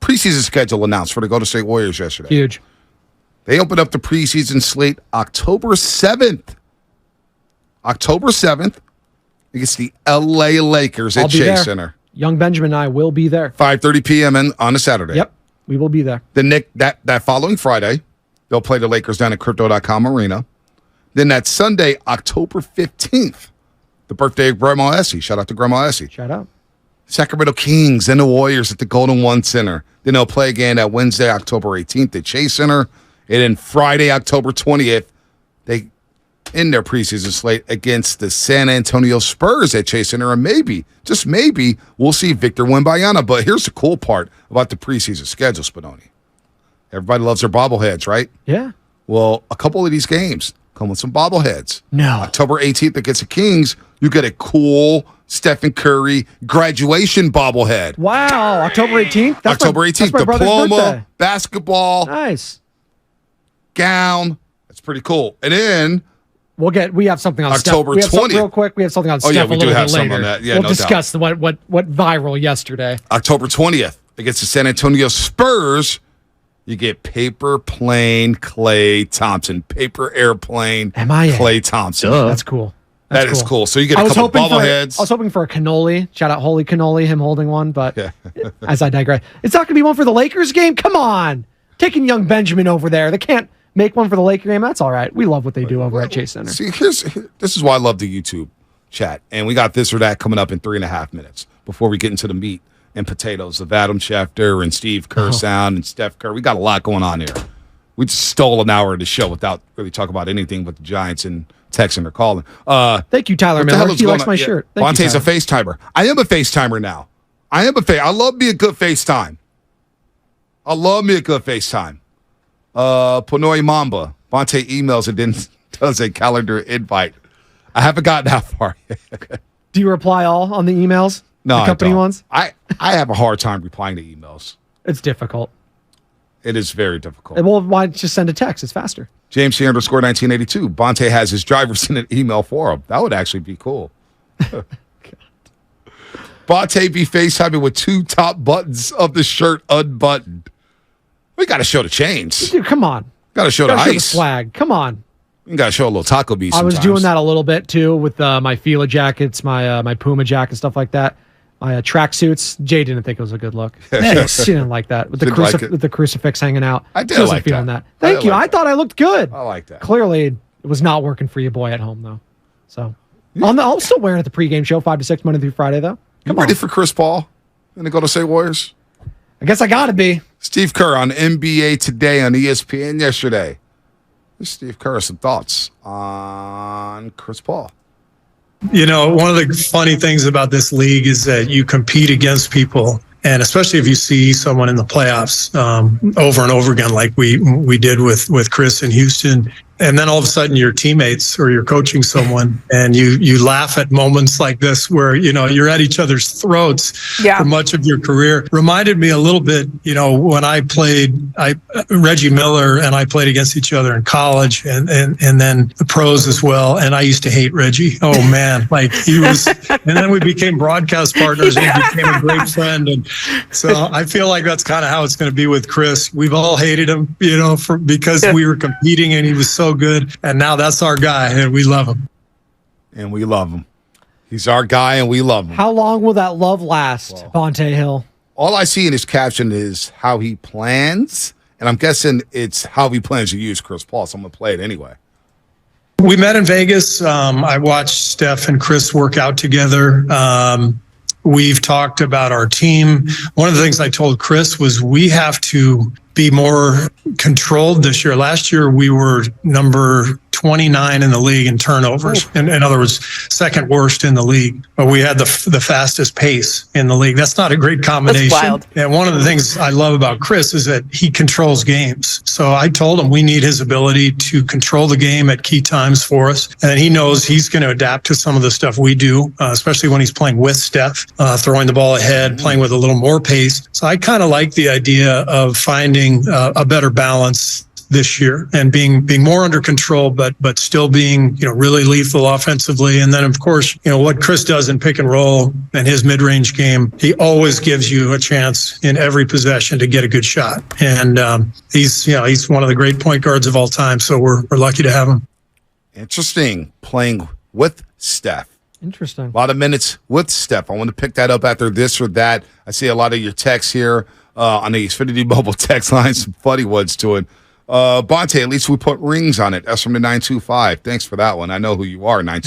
Preseason schedule announced for the Golden State Warriors yesterday. Huge. They opened up the preseason slate October 7th. October 7th against the LA Lakers at Chase Center. Young Benjamin and I will be there. 5:30 p.m. on a Saturday. Yep, we will be there. That following Friday, they'll play the Lakers down at Crypto.com Arena. Then that Sunday, October 15th, the birthday of Grandma Essie. Shout out to Grandma Essie. Shout out. Sacramento Kings and the Warriors at the Golden One Center. Then they'll play again that Wednesday, October 18th at Chase Center. And then Friday, October 20th, they end their preseason slate against the San Antonio Spurs at Chase Center. And maybe, just maybe, we'll see Victor Wembanyama. But here's the cool part about the preseason schedule, Spinoni. Everybody loves their bobbleheads, right? Yeah. Well, a couple of these games come with some bobbleheads. No. October 18th against the Kings, you get a cool Stephen Curry graduation bobblehead. Wow, October 18th? October 18th, diploma, basketball, nice gown. That's pretty cool. And then we have something on October Steph. 20th. Real quick, we have something on Steph. Yeah, we do have something on that. Yeah, we'll discuss what viral yesterday. October 20th against the San Antonio Spurs. You get paper plane Klay Thompson, paper airplane Klay Thompson. That's cool. That is cool. So you get a couple bobbleheads. I was hoping for a cannoli. Shout out Holy Cannoli, him holding one. But as I digress, it's not going to be one for the Lakers game. Come on. Taking young Benjamin over there. They can't make one for the Laker game. That's all right. We love what they do over at Chase Center. See, this is why I love the YouTube chat. And we got this or that coming up in 3.5 minutes before we get into the meat and potatoes of Adam Schefter and Steve Kerr Sound and Steph Curry. We got a lot going on here. We just stole an hour of the show without really talking about anything but the Giants and texting or calling. Thank you, Tyler Miller. He likes my shirt. Bonte's a FaceTimer. I am a FaceTimer now. I love me a good FaceTime. Pinoy Mamba. Bonte emails and then does a calendar invite. I haven't gotten that far yet. Do you reply all on the emails? No, the company ones? I have a hard time replying to emails. It's difficult. It is very difficult. Well, why just send a text? It's faster. James C. _ 1982. Bonte has his driver send an email for him. That would actually be cool. Bonte be FaceTiming with 2 top buttons of the shirt unbuttoned. We got to show the chains. Dude, come on. Got to show the ice. The flag. Come on. You got to show a little taco beef sometimes. I was doing that a little bit, too, with my Fila jackets, my Puma jacket, stuff like that. My tracksuits. Jay didn't think it was a good look. She didn't like that. With the crucifix hanging out. I did like that. Thank you. I thought I looked good. I like that. Clearly, it was not working for your boy at home, though. So, I'm still wearing it at the pregame show, 5 to 6, Monday through Friday, though. You ready for Chris Paul and the Golden State Warriors? I guess I got to be. Steve Kerr on NBA Today on ESPN yesterday. Steve Kerr, some thoughts on Chris Paul. You know, one of the funny things about this league is that you compete against people, and especially if you see someone in the playoffs over and over again, like we did with Chris in Houston. And then all of a sudden your teammates or you're coaching someone and you laugh at moments like this where, you know, you're at each other's throats for much of your career. Reminded me a little bit, you know, when Reggie Miller and I played against each other in college and then the pros as well. And I used to hate Reggie. Oh man, like he was, and then we became broadcast partners and he became a great friend. And so I feel like that's kind of how it's going to be with Chris. We've all hated him, you know, because we were competing and he was so good, and now that's our guy, and we love him. He's our guy, and we love him. How long will that love last, Bonte Hill? All I see in his caption is how he plans, and I'm guessing it's how he plans to use Chris Paul, so I'm going to play it anyway. We met in Vegas. I watched Steph and Chris work out together. We've talked about our team. One of the things I told Chris was we have to be more controlled this year. Last year, we were number 29 in the league in turnovers. In other words, second worst in the league. But we had the fastest pace in the league. That's not a great combination. That's wild. And one of the things I love about Chris is that he controls games. So I told him we need his ability to control the game at key times for us. And he knows he's going to adapt to some of the stuff we do, especially when he's playing with Steph, throwing the ball ahead, playing with a little more pace. So I kind of like the idea of finding a better balance this year, and being more under control, but still being, really lethal offensively. And then, of course, what Chris does in pick and roll and his mid-range game, he always gives you a chance in every possession to get a good shot. And he's one of the great point guards of all time. So we're lucky to have him. Interesting, playing with Steph. Interesting. A lot of minutes with Steph. I want to pick that up after this or that. I see a lot of your texts here on the Xfinity Mobile text line, some funny ones to it. Bonte, at least we put rings on it. S from the 925. Thanks for that one. I know who you are, 925.